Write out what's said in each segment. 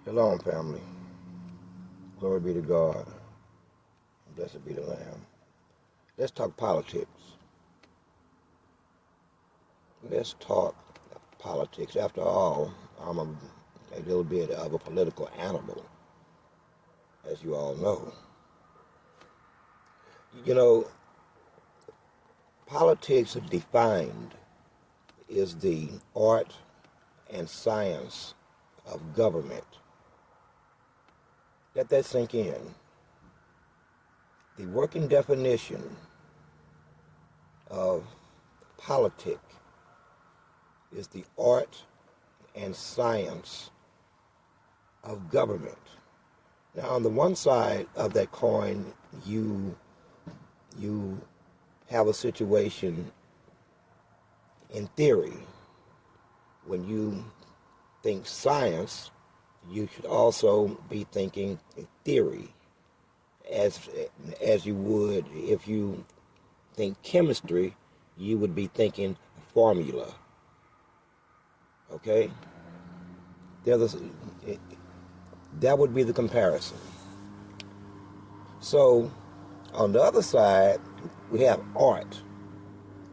Shalom, family. Glory be to God. Blessed be the Lamb. Let's talk politics. Let's talk politics. After all, I'm a little bit of a political animal, as you all know. You know, politics defined is the art and science of government. Let that sink in. The working definition of politic is the art and science of government. Now, on the one side of that coin, you have a situation in theory. When you think science, you should also be thinking theory, as you would if you think chemistry, you would be thinking formula. Okay? That would be the comparison. So, on the other side, we have art.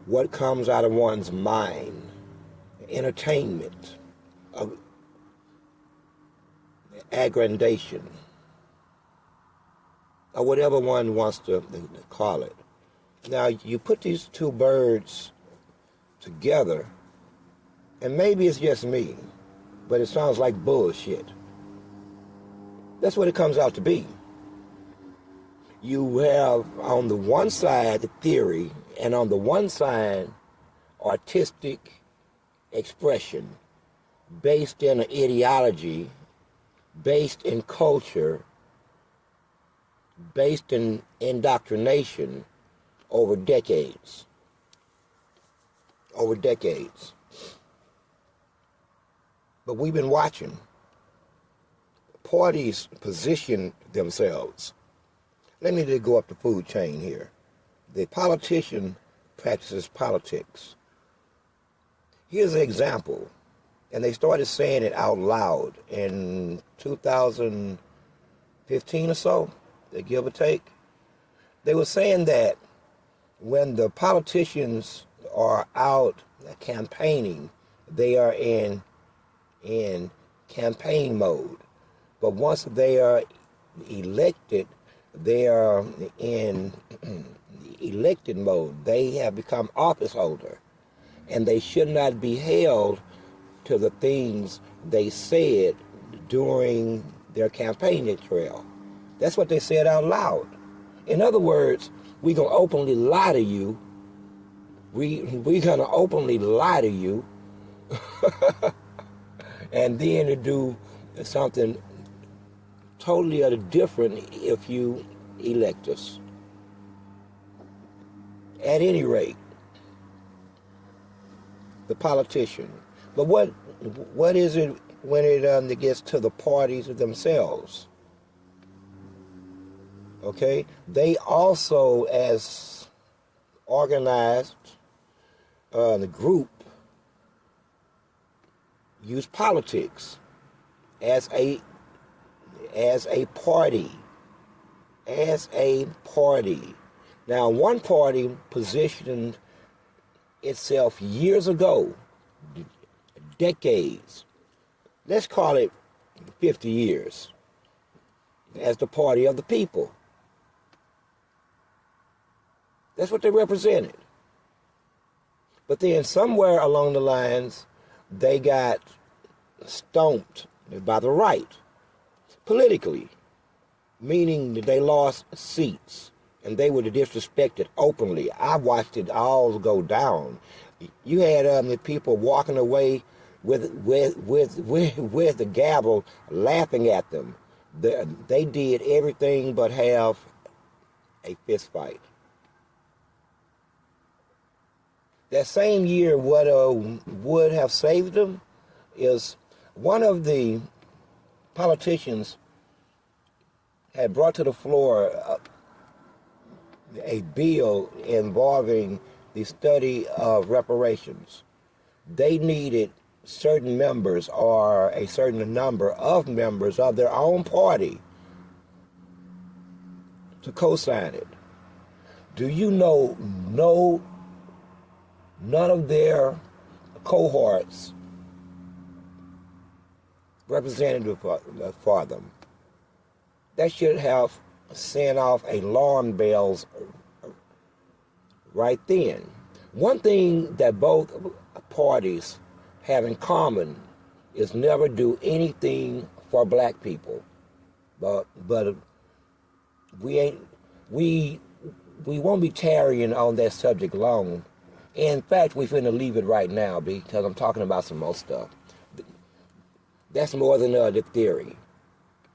What comes out of one's mind, entertainment, aggrandation, or whatever one wants to call it. Now, you put these two birds together, and maybe it's just me, but it sounds like bullshit. That's what it comes out to be. You have on the one side the theory, and on the one side artistic expression based in an ideology, based in culture, based in indoctrination over decades. Over decades. But we've been watching parties position themselves. Let me just go up the food chain here. The politician practices politics. Here's an example. And they started saying it out loud in 2015 or so, give or take. They were saying that when the politicians are out campaigning, they are in campaign mode. But once they are elected, they are in elected mode. They have become office holder, and they should not be held to the things they said during their campaign trail. That's what they said out loud. In other words, we're going to openly lie to you. We're going to openly lie to you and then to do something totally different if you elect us. At any rate, the politician. But what is it when it gets to the parties themselves? Okay? They also, as organized the group, use politics as a party. As a party. Now, one party positioned itself years ago, decades, let's call it 50 years, as the party of the people. That's what they represented. But then somewhere along the lines, they got stomped by the right, politically, meaning that they lost seats and they were disrespected openly. I watched it all go down. You had the people walking away with the gavel, laughing at them. They did everything but have a fist fight. That same year, what would have saved them is one of the politicians had brought to the floor a bill involving the study of reparations. They needed certain members or a certain number of members of their own party to co-sign it. Do you know none of their cohorts representative for them? That should have sent off alarm bells right then. One thing that both parties have in common is never do anything for black people. But we won't be tarrying on that subject long. In fact, we're finna leave it right now because I'm talking about some more stuff. That's more than the theory,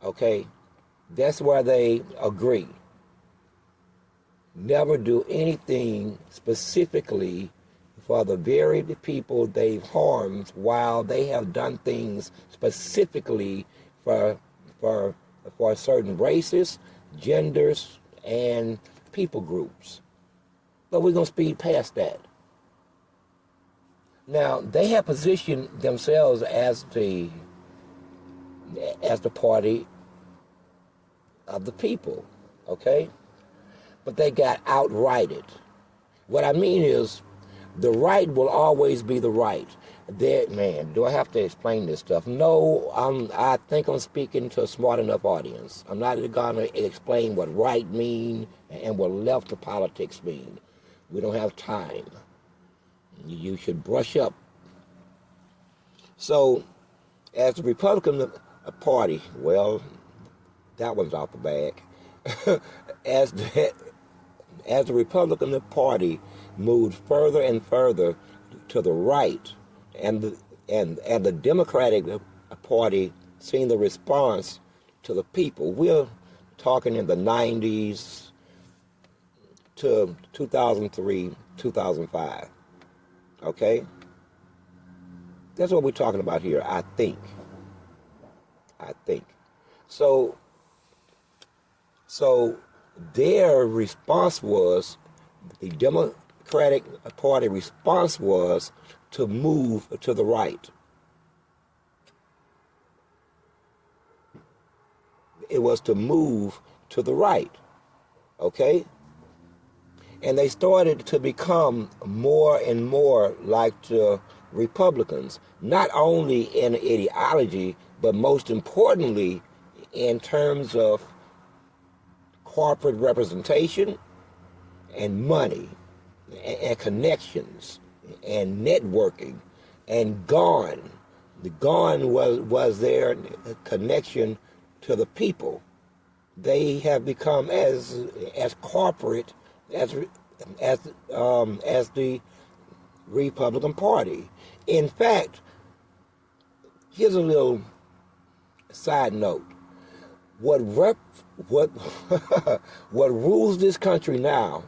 okay? That's where they agree. Never do anything specifically for the very people they've harmed, while they have done things specifically for certain races, genders, and people groups. But we're going to speed past that. Now, they have positioned themselves as the party of the people, okay? But they got outrighted. What I mean is, the right will always be the right. Man, do I have to explain this stuff? No, I think I'm speaking to a smart enough audience. I'm not going to explain what right mean and what left of politics mean. We don't have time. You should brush up. So, as the Republican Party, well, that one's out the bag. As the Republican Party moved further and further to the right, and the Democratic Party seeing the response to the people. We're talking in the 90s to 2003, 2005. Okay? That's what we're talking about here, I think. So their response was, the Democratic Party response was to move to the right. It was to move to the right, okay? And they started to become more and more like the Republicans, not only in ideology, but most importantly in terms of corporate representation and money and connections and networking. And gone was their connection to the people. They have become as corporate as the Republican Party. In fact, here's a little side note. What rules this country now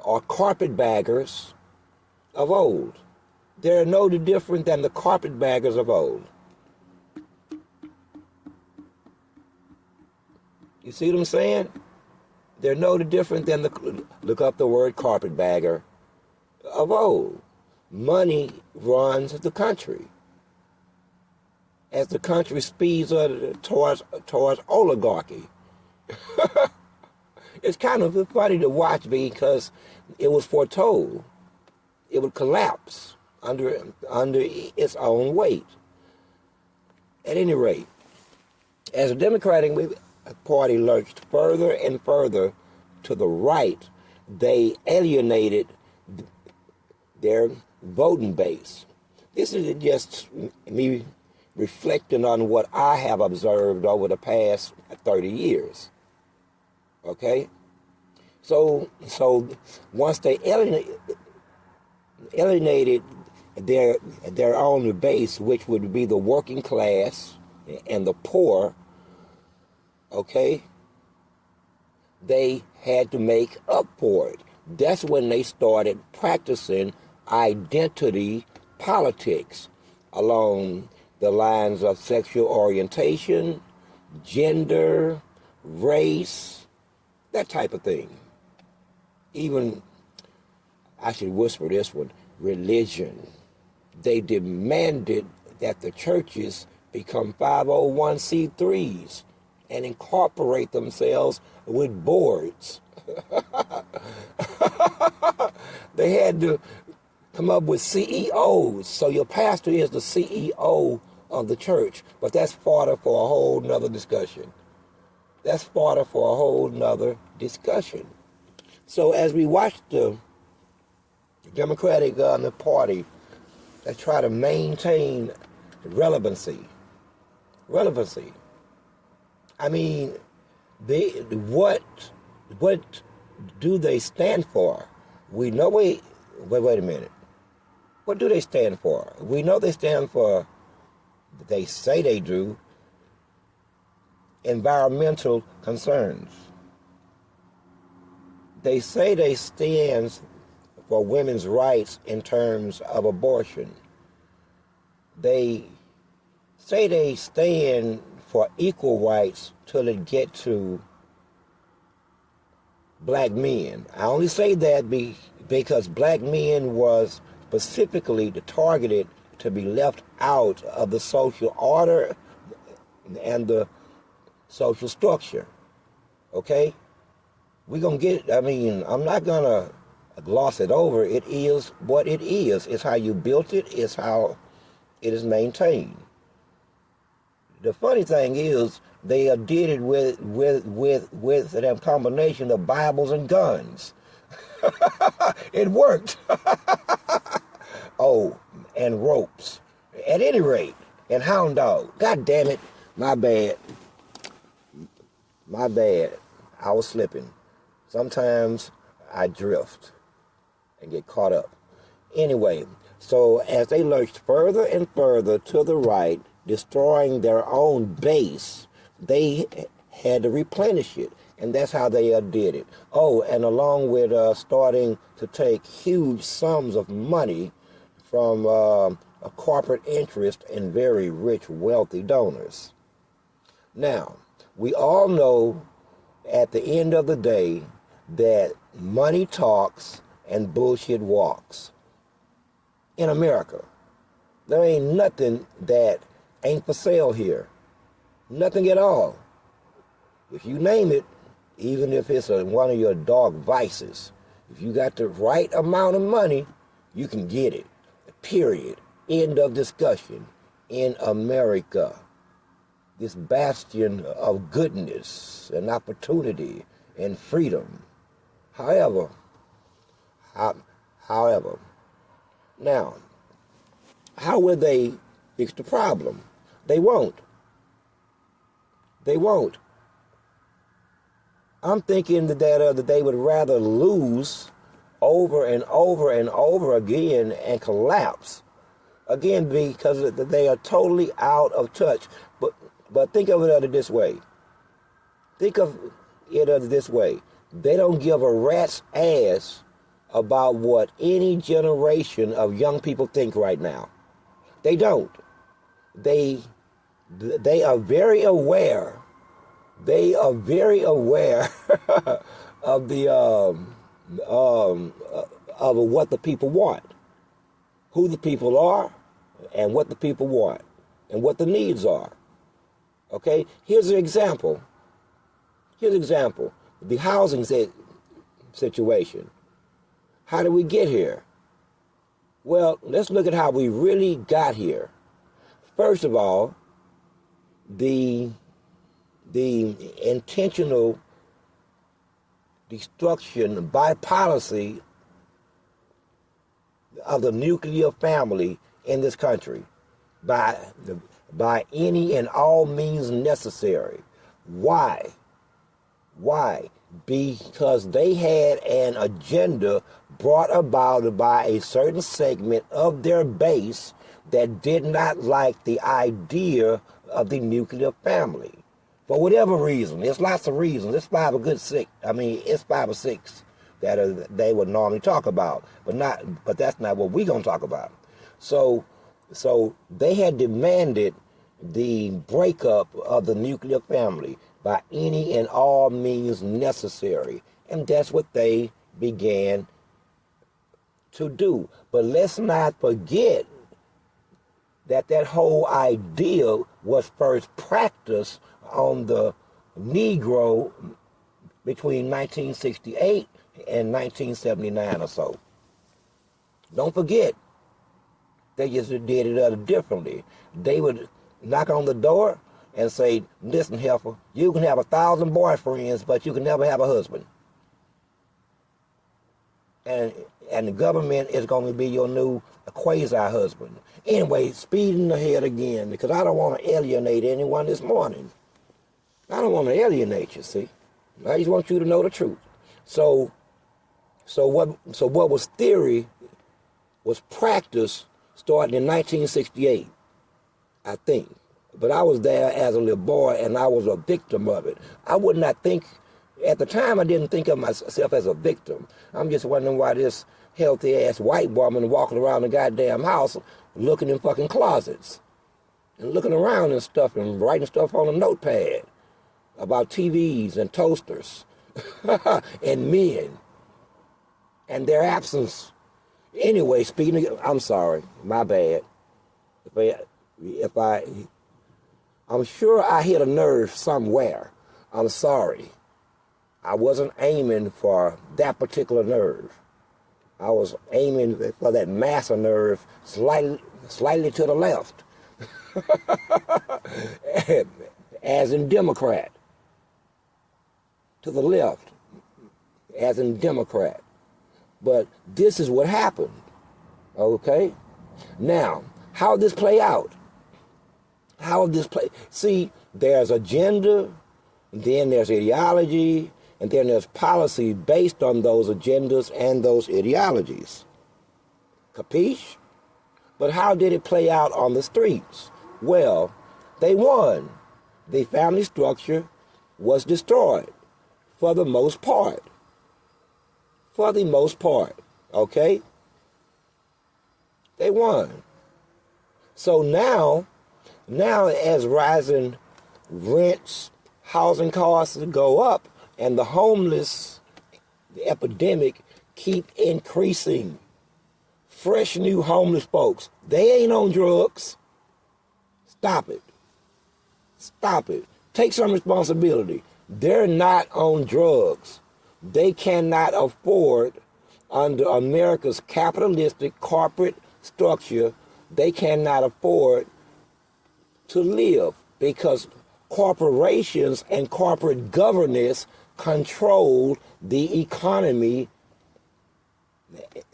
are carpetbaggers of old. They're no different than the carpetbaggers of old. You see what I'm saying? They're no different than look up the word carpetbagger of old. Money runs the country. As the country speeds towards oligarchy. It's kind of funny to watch because it was foretold. It would collapse under its own weight. At any rate, as the Democratic Party lurched further and further to the right, they alienated their voting base. This is just me reflecting on what I have observed over the past 30 years. Okay? So once they alienated their own base, which would be the working class and the poor, okay, they had to make up for it. That's when they started practicing identity politics along the lines of sexual orientation, gender, race, that type of thing. Even, I should whisper this one, religion. They demanded that the churches become 501c3s and incorporate themselves with boards. They had to come up with CEOs. So your pastor is the CEO of the church. But that's fodder for a whole nother discussion. That's fodder for a whole nother discussion. So as we watch the Democratic Party that try to maintain relevancy. I mean, what do they stand for? We know. Wait a minute. What do they stand for? We know they stand for. They say they do. Environmental concerns. They say they stand for women's rights in terms of abortion. They say they stand for equal rights till it get to black men. I only say that because black men was specifically targeted to be left out of the social order and the social structure. Okay? We're going to get, I'm not going to gloss it over. It is what it is. It's how you built it. It's how it is maintained. The funny thing is, they did it with a combination of Bibles and guns. It worked. Oh, and ropes. At any rate, and hound dog. God damn it. My bad. I was slipping. Sometimes I drift and get caught up. Anyway, so as they lurched further and further to the right, destroying their own base, they had to replenish it. And that's how they did it. Oh, and along with starting to take huge sums of money from a corporate interest and very rich, wealthy donors. Now, we all know at the end of the day that money talks and bullshit walks. In America, there ain't nothing that ain't for sale here. Nothing at all. If you name it, even if it's one of your dog vices, if you got the right amount of money, you can get it. Period. End of discussion. In America, this bastion of goodness and opportunity and freedom. However, now, how will they fix the problem? They won't. I'm thinking that they would rather lose over and over and over again and collapse. Again, because they are totally out of touch. But think of it this way. They don't give a rat's ass about what any generation of young people think right now. They don't. They are very aware. They are very aware of the of what the people want, who the people are, and what the people want, and what the needs are. Okay, here's an example. The housing situation. How did we get here? Well, let's look at how we really got here. First of all, the intentional destruction by policy of the nuclear family in this country by any and all means necessary. Why? Because they had an agenda brought about by a certain segment of their base that did not like the idea of the nuclear family. For whatever reason, there's lots of reasons. It's five or six that they would normally talk about, but that's not what we're gonna talk about. So they had demanded the breakup of the nuclear family by any and all means necessary, and that's what they began to do. But let's not forget that whole idea was first practiced on the Negro between 1968 and 1979 or so. Don't forget, they just did it differently. They would knock on the door and say, listen, heifer, you can have 1,000 boyfriends, but you can never have a husband. And the government is going to be your new quasi-husband. Anyway, speeding ahead again, because I don't want to alienate anyone this morning. I don't want to alienate you, see? I just want you to know the truth. So what was theory was practice starting in 1968, I think. But I was there as a little boy, and I was a victim of it. I would not think, at the time I didn't think of myself as a victim. I'm just wondering why this healthy-ass white woman walking around the goddamn house looking in fucking closets and looking around and stuff and writing stuff on a notepad about TVs and toasters and men and their absence. Anyway, speaking of, I'm sorry, my bad. I'm sure I hit a nerve somewhere. I'm sorry. I wasn't aiming for that particular nerve. I was aiming for that masser nerve slightly to the left. As in Democrat. To the left. As in Democrat. But this is what happened. Okay? Now, how did this play out? How did this play? See, there's agenda, then there's ideology, and then there's policy based on those agendas and those ideologies. Capiche? But how did it play out on the streets? Well, they won. The family structure was destroyed for the most part. For the most part, okay? They won. So now as rising rents, housing costs go up, and the homeless epidemic keep increasing. Fresh new homeless folks, they ain't on drugs. Stop it. Stop it. Take some responsibility. They're not on drugs. They cannot afford, under America's capitalistic corporate structure, they cannot afford to live because corporations and corporate governance control the economy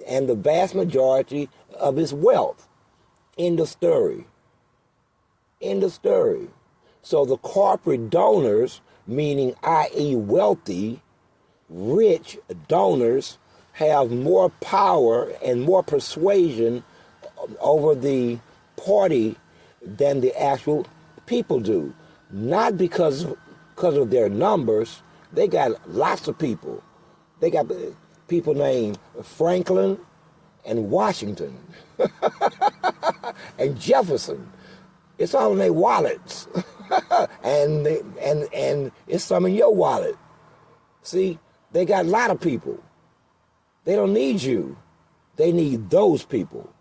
and the vast majority of its wealth. End of story. End of story. So the corporate donors, meaning i.e. wealthy, rich donors, have more power and more persuasion over the party than the actual people do. Not because of their numbers. They got lots of people. They got people named Franklin and Washington and Jefferson. It's all in their wallets. and it's some in your wallet. See, they got a lot of people. They don't need you. They need those people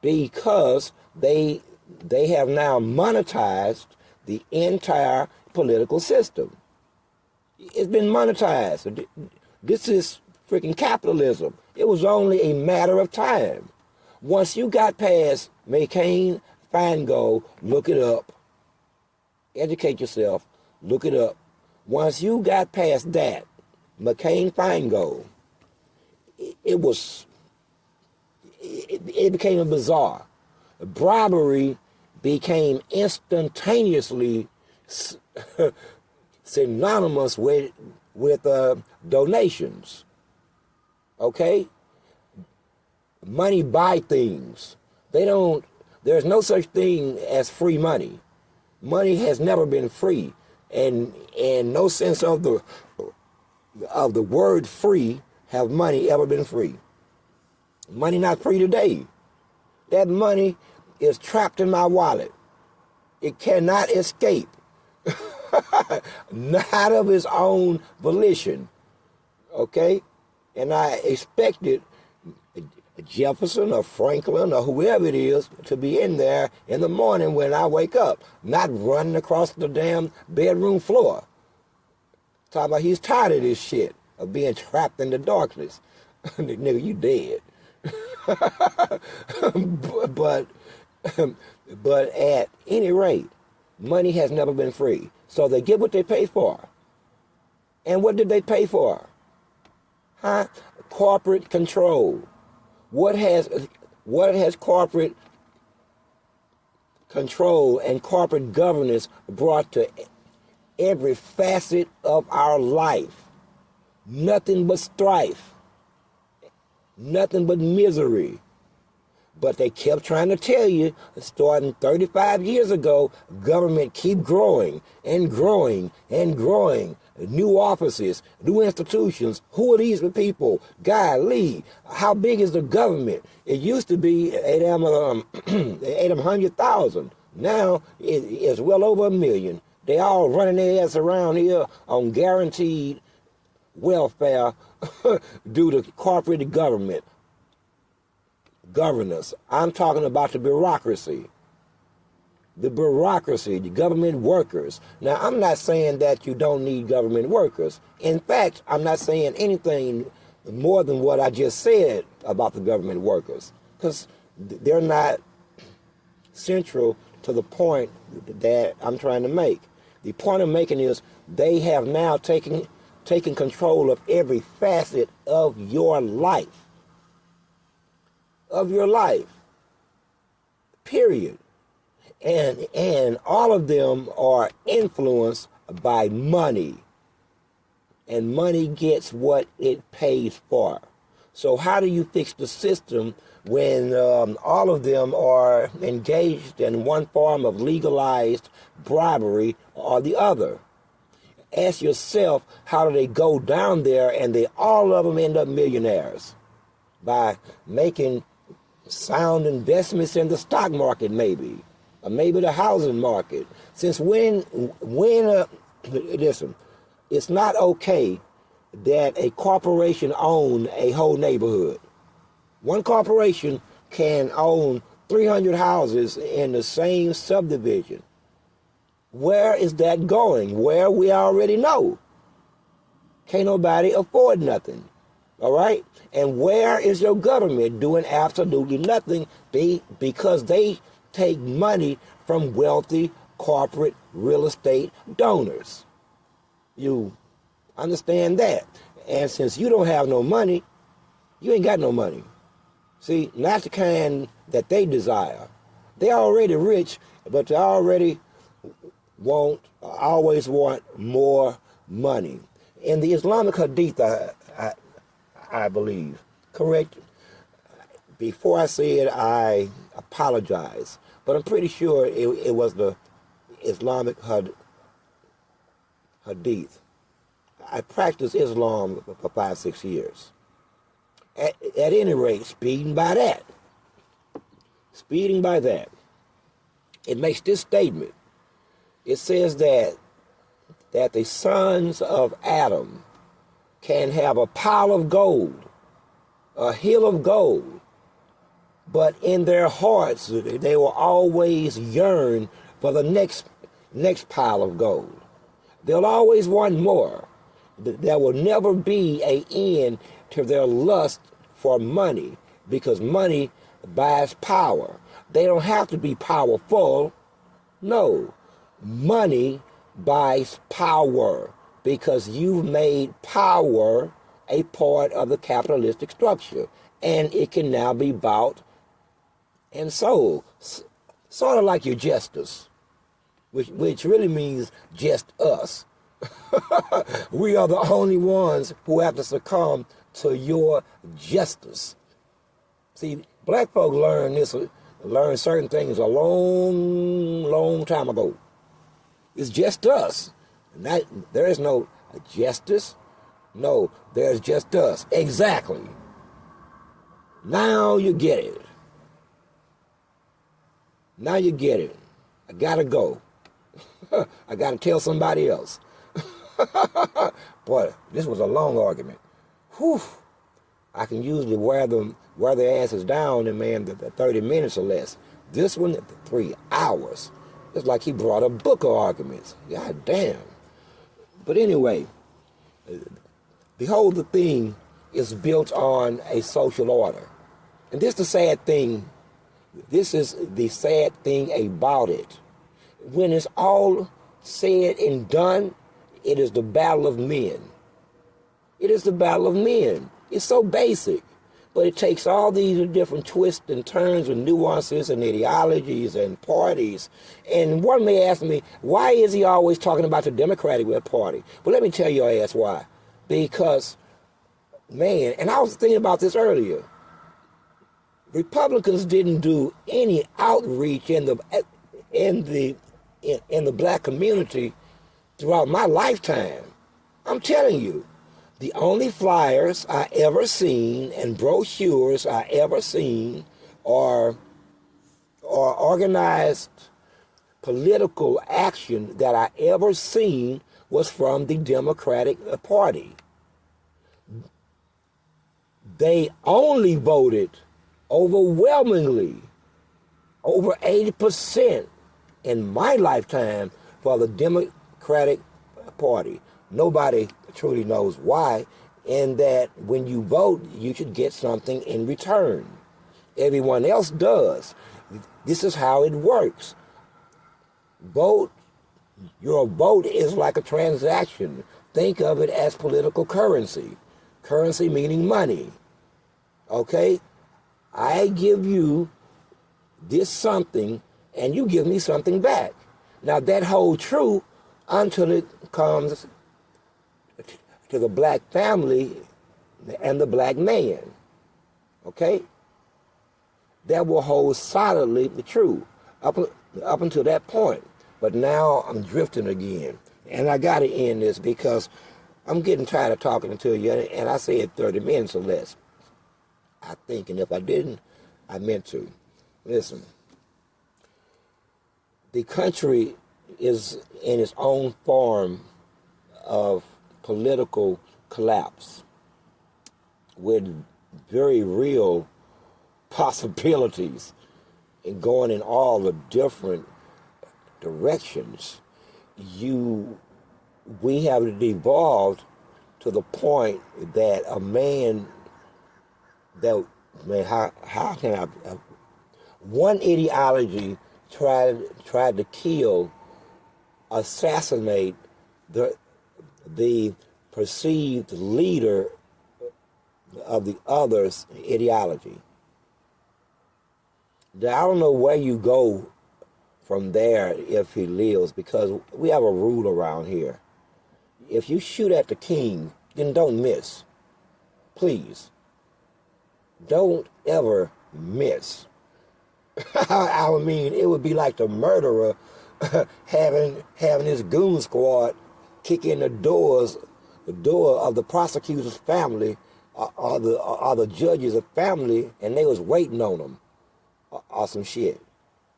because they have now monetized the entire political system. It's been monetized. This is freaking capitalism. It was only a matter of time. Once you got past McCain, Feingold, look it up. Educate yourself. Look it up. Once you got past that, McCain, Feingold, it became a bizarre. Bribery became instantaneously synonymous with donations. Okay? Money buy things. There's no such thing as free money. Money has never been free. And no sense of the word free have money ever been free. Money not free today. That money is trapped in my wallet. It cannot escape. Not of its own volition. Okay? And I expected Jefferson or Franklin or whoever it is to be in there in the morning when I wake up, not running across the damn bedroom floor. Talking about he's tired of this shit, of being trapped in the darkness. Nigga, you dead. but at any rate, money has never been free. So they get what they pay for. And what did they pay for? Huh? Corporate control. What has corporate control and corporate governance brought to every facet of our life? Nothing but strife. Nothing but misery. But they kept trying to tell you, starting 35 years ago, government keep growing and growing and growing. New offices, new institutions. Who are these people? Golly, how big is the government? It used to be 800,000. Now it's well over 1 million. They all running their ass around here on guaranteed welfare due to corporate government. Governance. I'm talking about the bureaucracy. The bureaucracy, the government workers. Now, I'm not saying that you don't need government workers. In fact, I'm not saying anything more than what I just said about the government workers, because they're not central to the point that I'm trying to make. The point I'm making is they have now taken control of every facet of your life. Of your life. Period. And all of them are influenced by money. And money gets what it pays for. So how do you fix the system when all of them are engaged in one form of legalized bribery or the other? Ask yourself, how do they go down there and all of them end up millionaires? By making sound investments in the stock market, maybe. Or maybe the housing market. Since when listen, it's not okay that a corporation own a whole neighborhood. One corporation can own 300 houses in the same subdivision. Where is that going? Where we already know. Can't nobody afford nothing. All right? And where is your government doing absolutely nothing because they take money from wealthy corporate real estate donors? You understand that? And since you don't have no money, you ain't got no money. See, not the kind that they desire. They're already rich, but they already always want more money. In the Islamic Hadith, I believe, correct? Before I say it, I apologize. But I'm pretty sure it was the Islamic Hadith. I practiced Islam for 5-6 years. At any rate, speeding by that, it makes this statement. It says that the sons of Adam can have a pile of gold, a hill of gold, but in their hearts they will always yearn for the next pile of gold. They'll always want more. There will never be an end to their lust for money, because money buys power. They don't have to be powerful. No. Money buys power, because you've made power a part of the capitalistic structure, and it can now be bought and sold. Sort of like your justice, which really means just us. We are the only ones who have to succumb to your justice. See, black folks learned certain things a long time ago. It's just us. There is no justice. No, there's just us. Exactly. Now you get it. Now you get it. I gotta go. I gotta tell somebody else. Boy, this was a long argument. Whew. I can usually wear their asses down in, man, the 30 minutes or less. This one, 3 hours. It's like he brought a book of arguments. God damn. But anyway, the whole thing is built on a social order. And this is the sad thing. This is the sad thing about it. When it's all said and done, it is the battle of men. It is the battle of men. It's so basic. But it takes all these different twists and turns and nuances and ideologies and parties. And one may ask me, why is he always talking about the Democratic Party? Well, let me tell your ass why. Because, man, and I was thinking about this earlier. Republicans didn't do any outreach in the black community throughout my lifetime. I'm telling you. The only flyers I ever seen and brochures I ever seen or organized political action that I ever seen was from the Democratic Party. They only voted overwhelmingly, over 80% in my lifetime for the Democratic Party. Nobody truly knows why, and that when you vote, you should get something in return. Everyone else does. This is how it works. Your vote is like a transaction. Think of it as political currency. Currency meaning money. Okay? I give you this something, and you give me something back. Now that holds true until it comes to the black family and the black man. Okay? That will hold solidly true up until that point. But now I'm drifting again. And I got to end this because I'm getting tired of talking to you, and I said 30 minutes or less. I think, and if I didn't, I meant to. Listen, the country is in its own form of political collapse with very real possibilities and going in all the different directions. We have devolved to the point that how can I, one ideology tried to kill, assassinate the perceived leader of the other's ideology. Now, I don't know where you go from there if he lives, because we have a rule around here. If you shoot at the king, then don't miss. Please. Don't ever miss. I mean, it would be like the murderer having his goon squad kick in the door of the prosecutor's family or the judge's family, and they was waiting on them or some shit.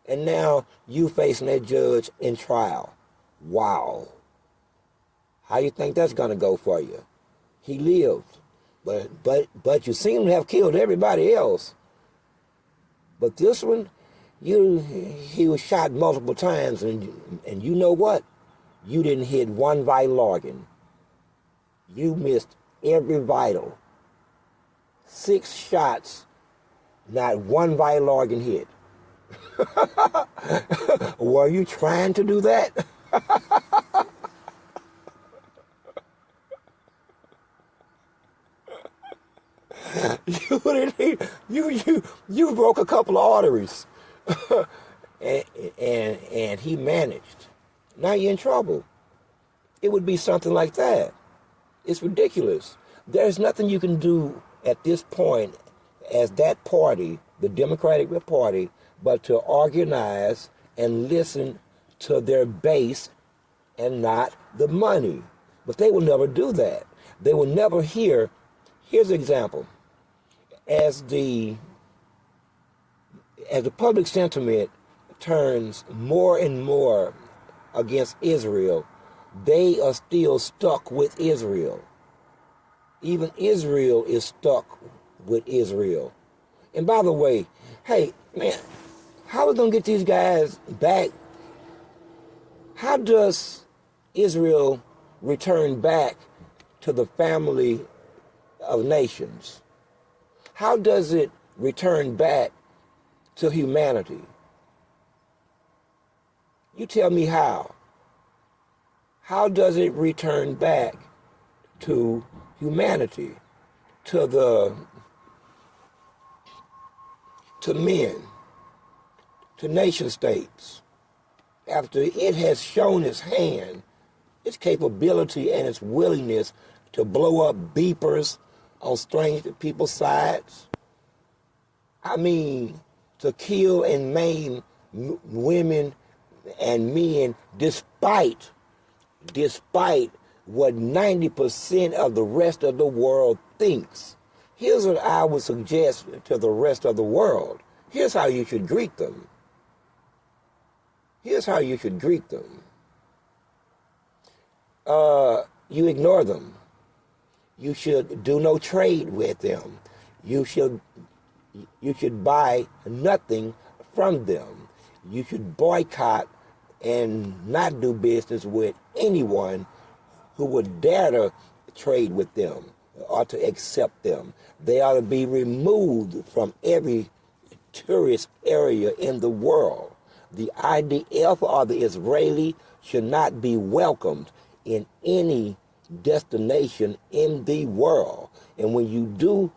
And now you facing that judge in trial. Wow. How you think that's gonna go for you? He lived, but you seem to have killed everybody else. But this one, he was shot multiple times, and you know what? You didn't hit one vital organ. You missed every vital. 6 shots, not one vital organ hit. Were you trying to do that? You broke a couple of arteries, and he managed. Now you're in trouble. It would be something like that. It's ridiculous. There's nothing you can do at this point as that party, the Democratic Party, but to organize and listen to their base and not the money. But they will never do that. They will never hear. Here's an example. As the public sentiment turns more and more against Israel, they are still stuck with Israel. Even Israel is stuck with Israel. And by the way, hey, man, how are we going to get these guys back? How does Israel return back to the family of nations? How does it return back to humanity? You tell me how. How does it return back to humanity, to men, to nation states, after it has shown its hand, its capability and its willingness to blow up beepers on strange people's sides? I mean, to kill and maim women and men despite what 90% of the rest of the world thinks. Here's what I would suggest to the rest of the world. Here's how you should greet them. Here's how you should greet them. You ignore them. You should do no trade with them. You should buy nothing from them. You should boycott and not do business with anyone who would dare to trade with them or to accept them. They ought to be removed from every tourist area in the world. The IDF or the Israeli should not be welcomed in any destination in the world. And when you do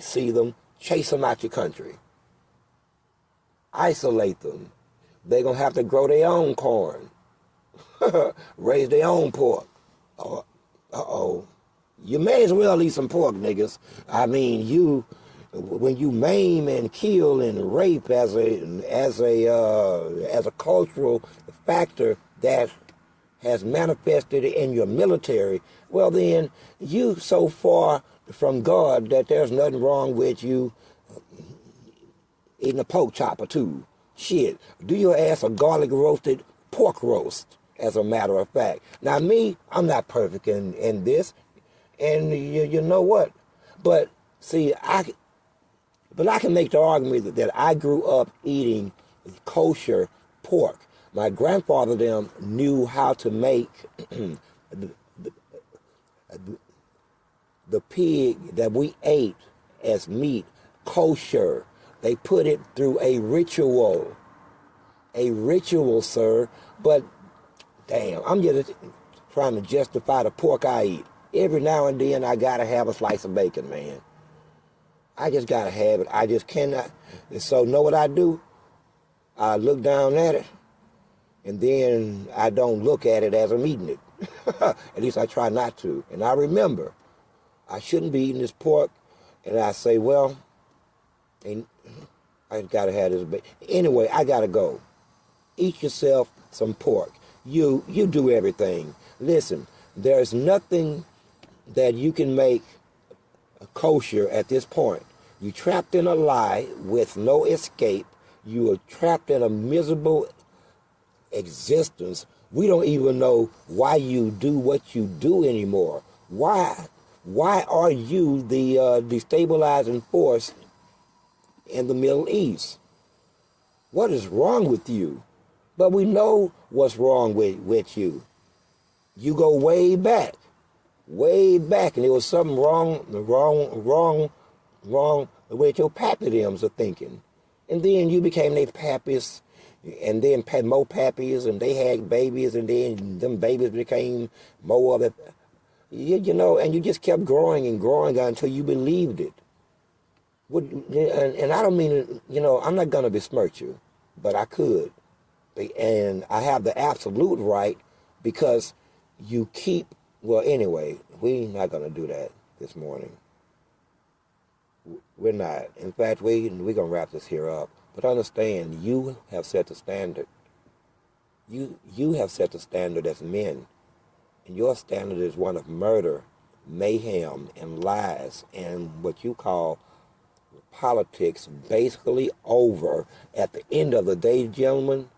see them, chase them out your country. Isolate them. They're going to have to grow their own corn, raise their own pork. Uh-oh. You may as well eat some pork, niggas. I mean, when you maim and kill and rape as a cultural factor that has manifested in your military, well then, you so far from God that there's nothing wrong with you eating a pork chop or two. Shit, do your ass a garlic roasted pork roast, as a matter of fact. Now me, I'm not perfect in this, and you know what? But see, I can make the argument that I grew up eating kosher pork. My grandfather them knew how to make the pig that we ate as meat kosher. They put it through a ritual, sir. But damn, I'm just trying to justify the pork I eat. Every now and then I gotta have a slice of bacon, man. I just gotta have it. I just cannot. And so know what I do? I look down at it, and then I don't look at it as I'm eating it. At least I try not to. And I remember, I shouldn't be eating this pork, and I say, well, I gotta have this bacon. Anyway, I gotta go. Eat yourself some pork. You do everything. Listen, there's nothing that you can make kosher at this point. You're trapped in a lie with no escape. You are trapped in a miserable existence. We don't even know why you do what you do anymore. Why are you the destabilizing force in the Middle East? What is wrong with you? But we know what's wrong with you. You go way back, and there was something wrong with your pappydems of thinking. And then you became their pappies, and then had more pappies, and they had babies, and then them babies became more of it. You know, and you just kept growing and growing until you believed it. And I don't mean, I'm not going to besmirch you, but I could. And I have the absolute right because you keep, well, anyway, we're not going to do that this morning. We're not. In fact, we're going to wrap this here up. But understand, you have set the standard. You have set the standard as men. And your standard is one of murder, mayhem, and lies, and what you call politics basically over. At the end of the day, gentlemen,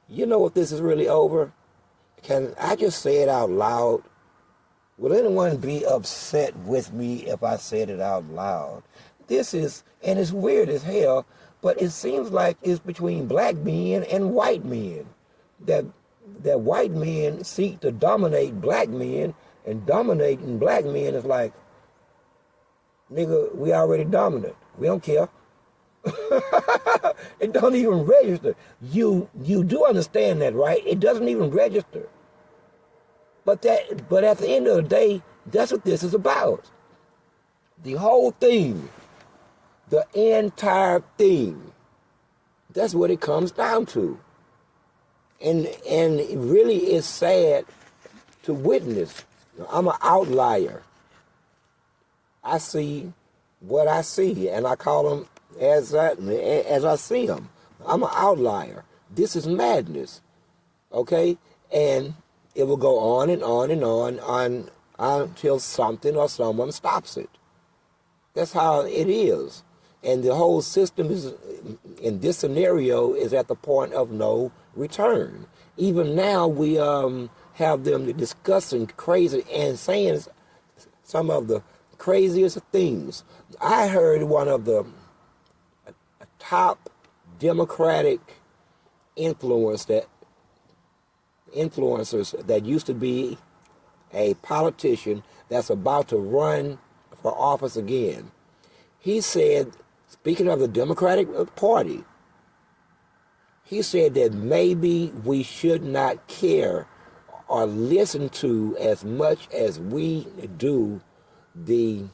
you know what this is really over? Can I just say it out loud? Will anyone be upset with me if I said it out loud? this is, and it's weird as hell, but it seems like it's between black men and white men. That white men seek to dominate black men, and dominating black men is like, nigga, we already dominant. We don't care. It don't even register. You do understand that, right? It doesn't even register. But at the end of the day, that's what this is about. The whole thing, the entire thing. That's what it comes down to. And it really is sad to witness. I'm an outlier. I see what I see, and I call them as I see them. I'm an outlier. This is madness, okay? And it will go on and on and on until something or someone stops it. That's how it is. And the whole system is, in this scenario, is at the point of no return. Even now, we have them discussing crazy and saying some of the craziest things. I heard one of the top Democratic influencers that used to be a politician that's about to run for office again. He said, speaking of the Democratic Party, he said that maybe we should not care or listen to as much as we do the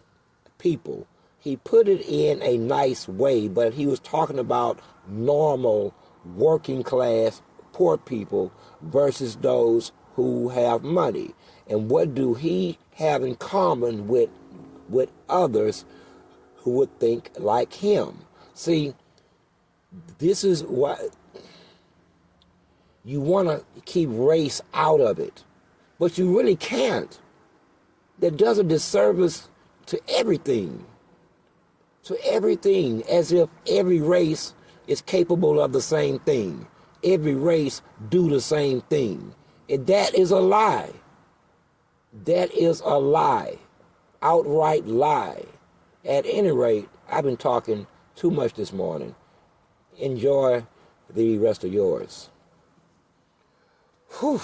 people. He put it in a nice way, but he was talking about normal working class poor people versus those who have money. And what do he have in common with others who would think like him? See, this is what you want to keep race out of it, but you really can't. That does a disservice to everything. To everything, as if every race is capable of the same thing. Every race do the same thing. And that is a lie. That is a lie. Outright lie. At any rate, I've been talking too much this morning. Enjoy the rest of yours. Whew.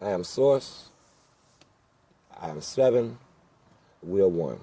I am Source. I am 7. We are 1.